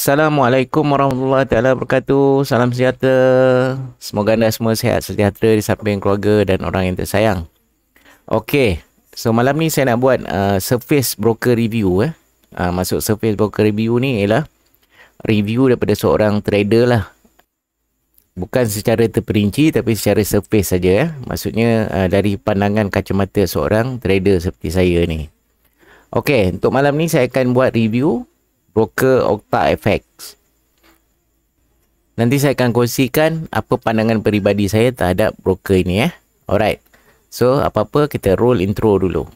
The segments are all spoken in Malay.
Assalamualaikum warahmatullahi taala wabarakatuh. Salam sejahtera. Semoga anda semua sihat sejahtera di samping keluarga dan orang yang tersayang. Okey. So malam ni saya nak buat surface broker review Maksud surface broker review ni ialah review daripada seorang trader lah. Bukan secara terperinci tapi secara surface saja. Maksudnya dari pandangan kacamata seorang trader seperti saya ni. Okey, untuk malam ni saya akan buat review broker OctaFX. Nanti saya akan kongsikan apa pandangan peribadi saya terhadap broker ini. Alright. So, apa-apa kita roll intro dulu.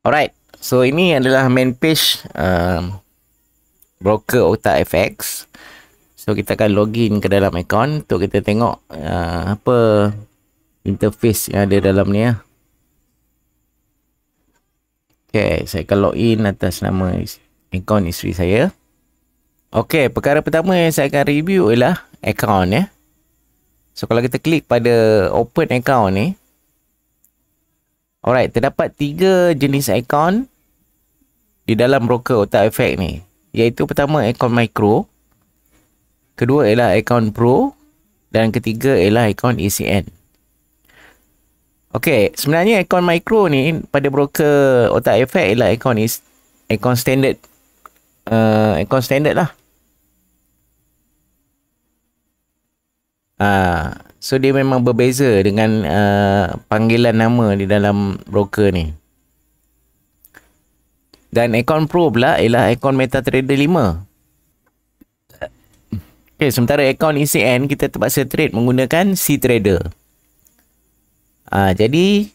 Alright, so ini adalah main page broker OctaFX. So kita akan login ke dalam account untuk kita tengok apa interface yang ada dalam ni . Okay, saya akan login atas nama account isteri saya. Okay, perkara pertama yang saya akan review ialah account . So kalau kita klik pada open account ni, alright, terdapat 3 jenis akaun di dalam broker OctaFX ni. Iaitu pertama akaun micro, kedua ialah akaun pro dan ketiga ialah akaun ECN. Okey, sebenarnya akaun micro ni pada broker OctaFX ialah akaun standard. Akaun standard lah. So dia memang berbeza dengan panggilan nama di dalam broker ni. Dan akaun pro pula ialah akaun MetaTrader 5. Okay, sementara akaun ECN kita terpaksa trade menggunakan CTrader. Jadi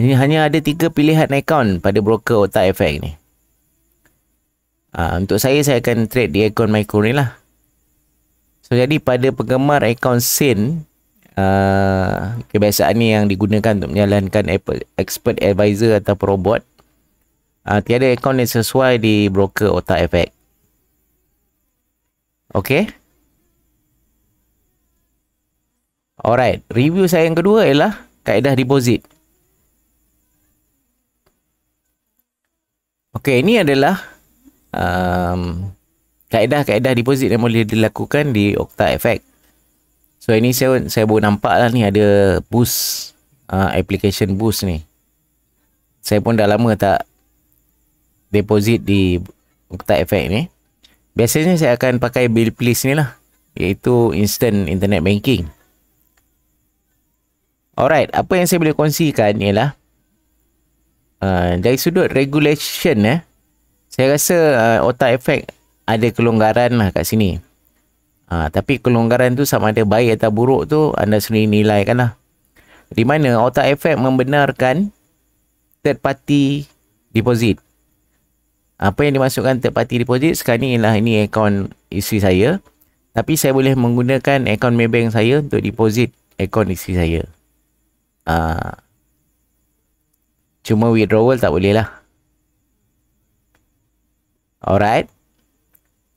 ini hanya ada 3 pilihan akaun pada broker OctaFX ni. Untuk saya akan trade di akaun micro ni lah. So jadi pada penggemar akaun SIN, kebiasaan ni yang digunakan untuk menjalankan expert advisor atau robot, tiada akaun yang sesuai di broker OctaFX. Okey. Alright, review saya yang kedua ialah kaedah deposit. Okey, ini adalah kaedah-kaedah deposit yang boleh dilakukan di OctaFX. So ini saya baru nampak lah ni ada Boost, application Boost ni. Saya pun dah lama tak deposit di OctaFX ni. Biasanya saya akan pakai Bill Please ni lah, iaitu instant internet banking. Alright, apa yang saya boleh kongsikan ialah dari sudut regulation saya rasa OctaFX ada kelonggaran lah kat sini. Tapi kelonggaran tu sama ada baik atau buruk tu anda sendiri nilaikan lah. Di mana OctaFX membenarkan third party deposit. Apa yang dimasukkan third party deposit sekarang ni ialah ini akaun isteri saya. Tapi saya boleh menggunakan akaun Maybank saya untuk deposit akaun isteri saya. Cuma withdrawal tak boleh lah. Alright.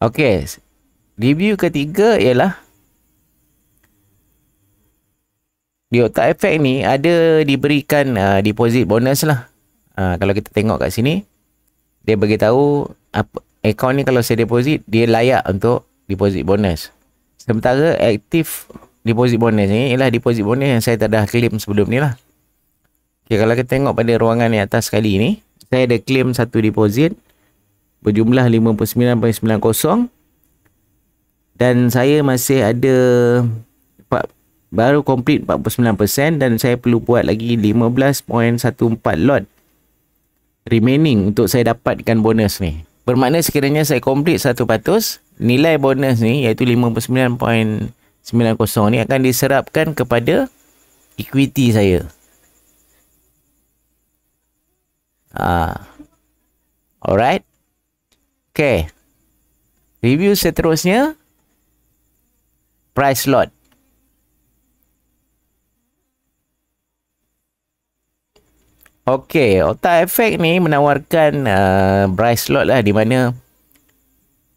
Okay. Review ketiga ialah di OctaFX ni ada diberikan deposit bonus lah. Kalau kita tengok kat sini, dia beritahu akaun ni kalau saya deposit, dia layak untuk deposit bonus. Sementara aktif deposit bonus ni ialah deposit bonus yang saya tak dah claim sebelum ni lah. Okay, kalau kita tengok pada ruangan yang atas sekali ni, saya ada claim satu deposit berjumlah 59.90 dan saya masih ada baru complete 49% dan saya perlu buat lagi 15.14 lot remaining untuk saya dapatkan bonus ni. Bermakna sekiranya saya complete 100%, nilai bonus ni iaitu 59.90 ni akan diserapkan kepada equity saya. Alright. Okay. Review seterusnya, price lot. Okey, Otak Effect ni menawarkan price lot lah, di mana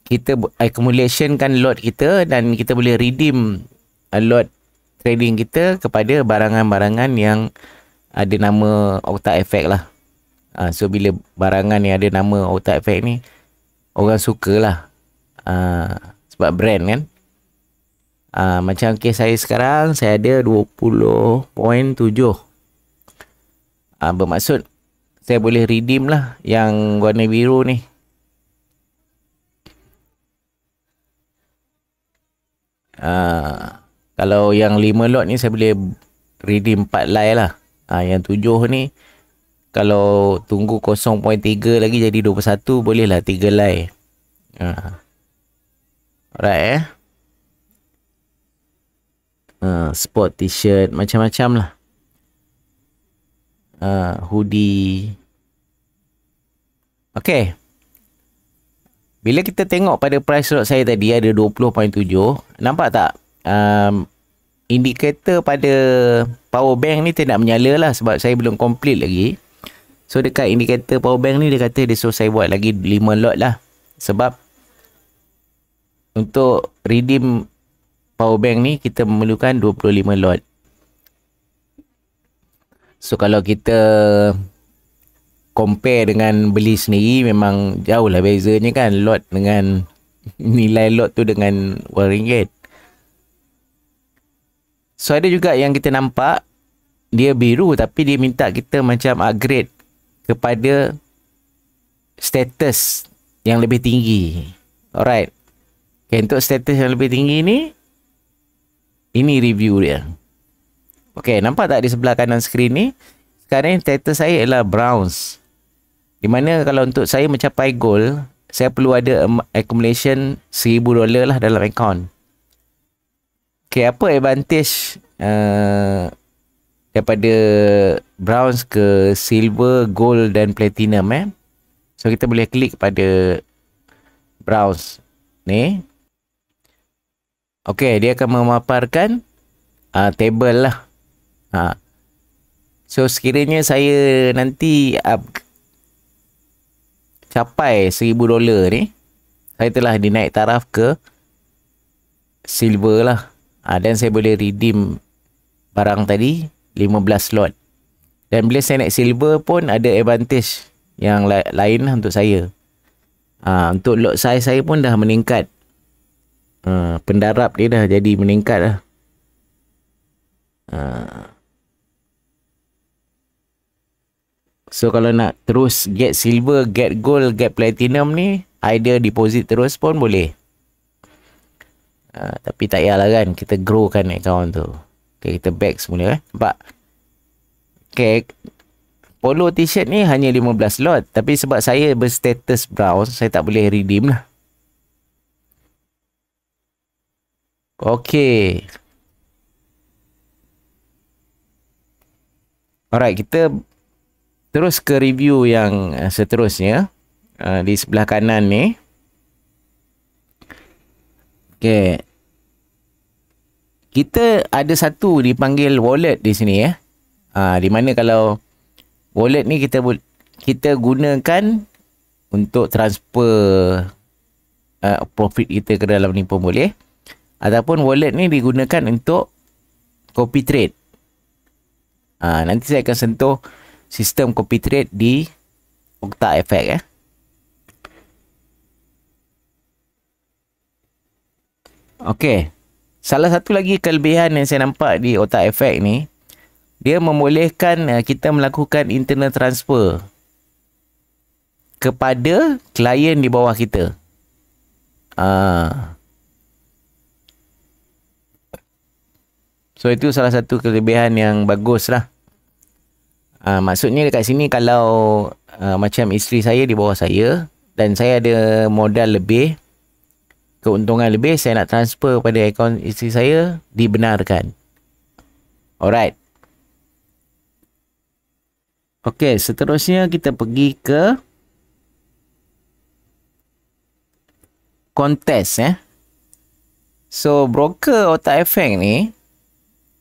kita accumulation kan lot kita dan kita boleh redeem lot trading kita kepada barangan-barangan yang ada nama Otak Effect lah. So bila barangan yang ada nama Otak Effect ni, orang suka lah. Sebab brand kan. Macam kes saya sekarang, saya ada 20.7. Bermaksud saya boleh redeem lah yang warna biru ni. Kalau yang 5 lot ni saya boleh redeem 4 lay lah. Yang 7 ni kalau tunggu 0.3 lagi jadi 21, boleh lah 3 lay. Alright sport t-shirt macam-macam lah. Hoodie. Okay, bila kita tengok pada price lot saya tadi ada 20.7, nampak tak indikator pada power bank ni tidak menyala lah, sebab saya belum complete lagi. So dekat indikator power bank ni dia kata dia suruh saya buat lagi 5 lot lah, sebab untuk redeem power bank ni kita memerlukan 25 lot. So kalau kita compare dengan beli sendiri, memang jauh lah bezanya kan, lot dengan nilai lot tu dengan RM1. So ada juga yang kita nampak dia biru tapi dia minta kita macam upgrade kepada status yang lebih tinggi. Alright. Okay, untuk status yang lebih tinggi ni, ini review dia. Okay, nampak tak di sebelah kanan skrin ni? Sekarang status saya ialah bronze. Di mana kalau untuk saya mencapai gold, saya perlu ada accumulation $1,000 lah dalam akaun. Okay, apa advantage daripada bronze ke silver, gold dan platinum So kita boleh klik pada bronze ni. Okay, dia akan memaparkan table lah. So sekiranya saya nanti capai $1,000 ni, saya telah dinaik taraf ke silver lah. Dan saya boleh redeem barang tadi 15 slot. Dan bila saya naik silver pun ada advantage yang lain lah untuk saya. Untuk lot size saya pun dah meningkat. Pendarab dia dah jadi meningkat lah. So kalau nak terus get silver, get gold, get platinum ni, either deposit terus pun boleh. Tapi tak payahlah kan, kita growkan account tu. Okay, kita back semula nampak. Okay, polo t-shirt ni hanya 15 lot, tapi sebab saya berstatus bronze, saya tak boleh redeem lah. Okay. Alright, kita terus ke review yang seterusnya. Di sebelah kanan ni. Okay. Kita ada satu dipanggil wallet di sini di mana kalau wallet ni kita gunakan untuk transfer profit kita ke dalam ni pun boleh. Ataupun wallet ni digunakan untuk copy trade. Nanti saya akan sentuh sistem copy trade di Otak Effect Okey. Salah satu lagi kelebihan yang saya nampak di Otak Effect ni, dia membolehkan kita melakukan internal transfer kepada klien di bawah kita. So itu salah satu kelebihan yang bagus lah. Maksudnya dekat sini kalau macam isteri saya di bawah saya dan saya ada modal lebih, keuntungan lebih, saya nak transfer pada akaun isteri saya, dibenarkan. Alright. Okey, seterusnya kita pergi ke kontes So broker Otak Efek ni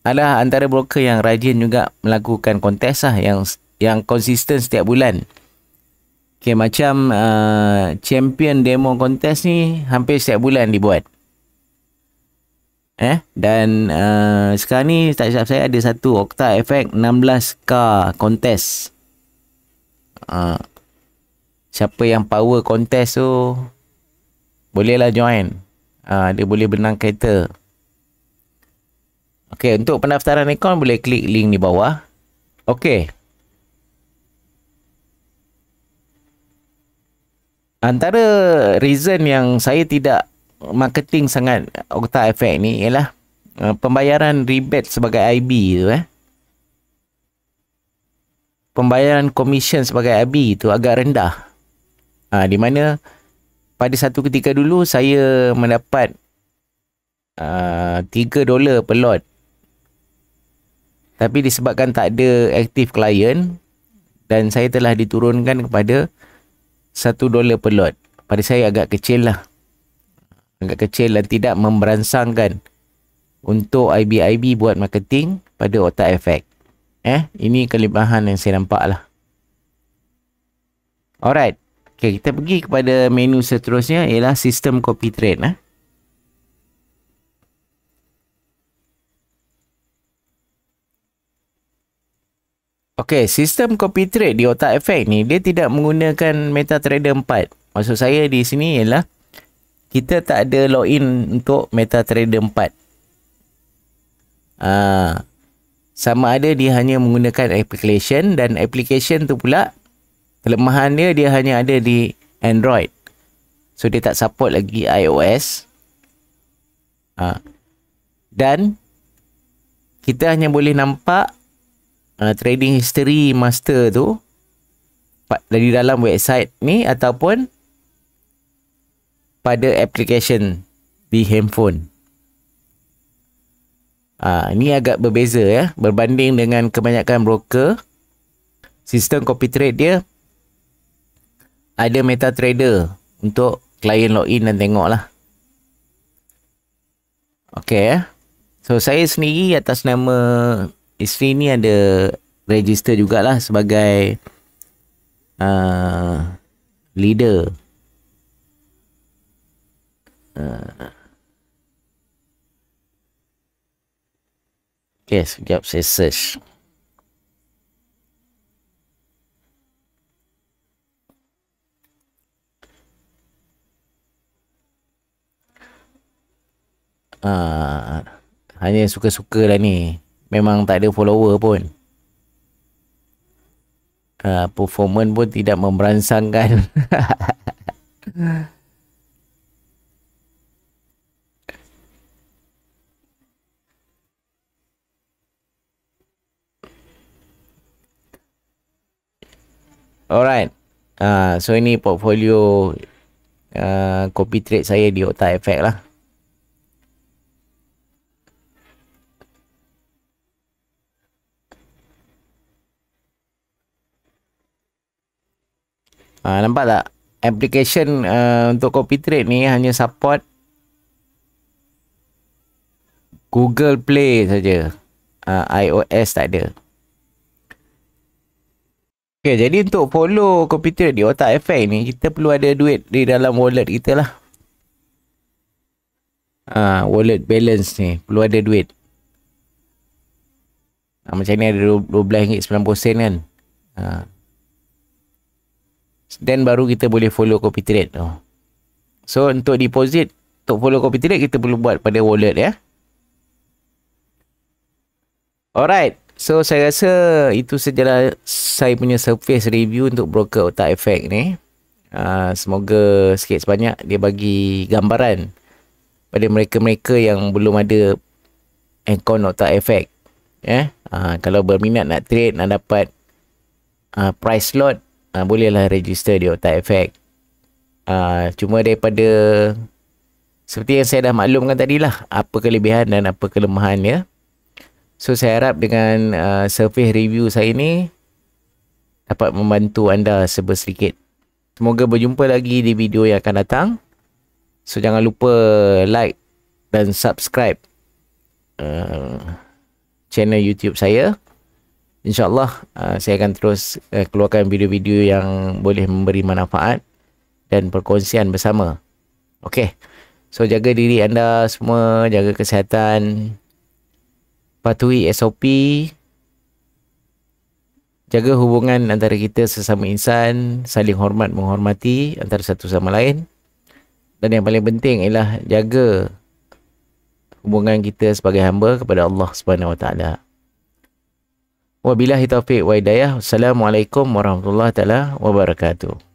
adalah antara broker yang rajin juga melakukan kontes lah, yang konsisten setiap bulan. Okay, macam champion demo kontes ni hampir setiap bulan dibuat. Dan sekarang ni tak silap saya ada satu Okta Efek 16K kontes. Siapa yang power kontes tu bolehlah join. Dia boleh benang kereta. Okey, untuk pendaftaran akaun boleh klik link di bawah. Okey. Antara reason yang saya tidak marketing sangat Okta Efek ni ialah pembayaran rebate sebagai IB tu pembayaran komisen sebagai IB tu agak rendah. Di mana pada satu ketika dulu saya mendapat $3 per lot. Tapi disebabkan tak ada aktif klien dan saya telah diturunkan kepada $1 per lot. Pada saya agak kecil lah. Agak kecil dan tidak memberansangkan untuk IB-IB buat marketing pada Otak Efek. Ini kelebihan yang saya nampak lah. Alright. Okay, kita pergi kepada menu seterusnya ialah sistem copy trade. Okay, sistem copy trade di Otak Efek ni dia tidak menggunakan MetaTrader 4. Maksud saya di sini ialah kita tak ada login untuk MetaTrader 4. Sama ada dia hanya menggunakan application dan application tu pula kelemahan dia hanya ada di Android. So dia tak support lagi iOS. Dan kita hanya boleh nampak trading history master tu dari dalam website ni ataupun pada application di handphone. Ini agak berbeza berbanding dengan kebanyakan broker. Sistem copy trade dia ada MetaTrader untuk klien login dan tengok lah. Okay. So saya sendiri atas nama isteri ni ada register jugalah sebagai leader. Okay, sekejap saya search. Hanya suka-suka lah ni. Memang tak ada follower pun. Performance pun tidak memberansangkan. Alright. So ini portfolio copy trade saya di Otak Efek lah. Nampak tak? Application untuk copy trade ni hanya support Google Play saja. iOS tak ada. Okay, jadi untuk follow copy trade di Otak Efek ni, kita perlu ada duit di dalam wallet kita lah. Wallet balance ni, perlu ada duit. Macam ni ada RM12.90 kan. Dan baru kita boleh follow copy trade. So untuk deposit, untuk follow copy trade kita perlu buat pada wallet ya. Alright. So saya rasa itu sajalah saya punya surface review untuk broker Otak Efek ni. Semoga sikit sebanyak dia bagi gambaran pada mereka-mereka yang belum ada akaun Otak Efek. Kalau berminat nak trade, nak dapat price lot, bolehlah register di Otak Efek. Cuma daripada seperti yang saya dah maklumkan tadilah, apa kelebihan dan apa kelemahannya. So saya harap dengan survey review saya ni dapat membantu anda sedikit. Semoga berjumpa lagi di video yang akan datang. So jangan lupa like dan subscribe channel YouTube saya. InsyaAllah saya akan terus keluarkan video-video yang boleh memberi manfaat dan perkongsian bersama. Okey. So jaga diri anda semua, jaga kesihatan, patuhi SOP, jaga hubungan antara kita sesama insan, saling hormat menghormati antara satu sama lain. Dan yang paling penting ialah jaga hubungan kita sebagai hamba kepada Allah Subhanahu Wa Taala. Wabillahi taufiq wa hidayah. Wassalamualaikum warahmatullahi taala wabarakatuh.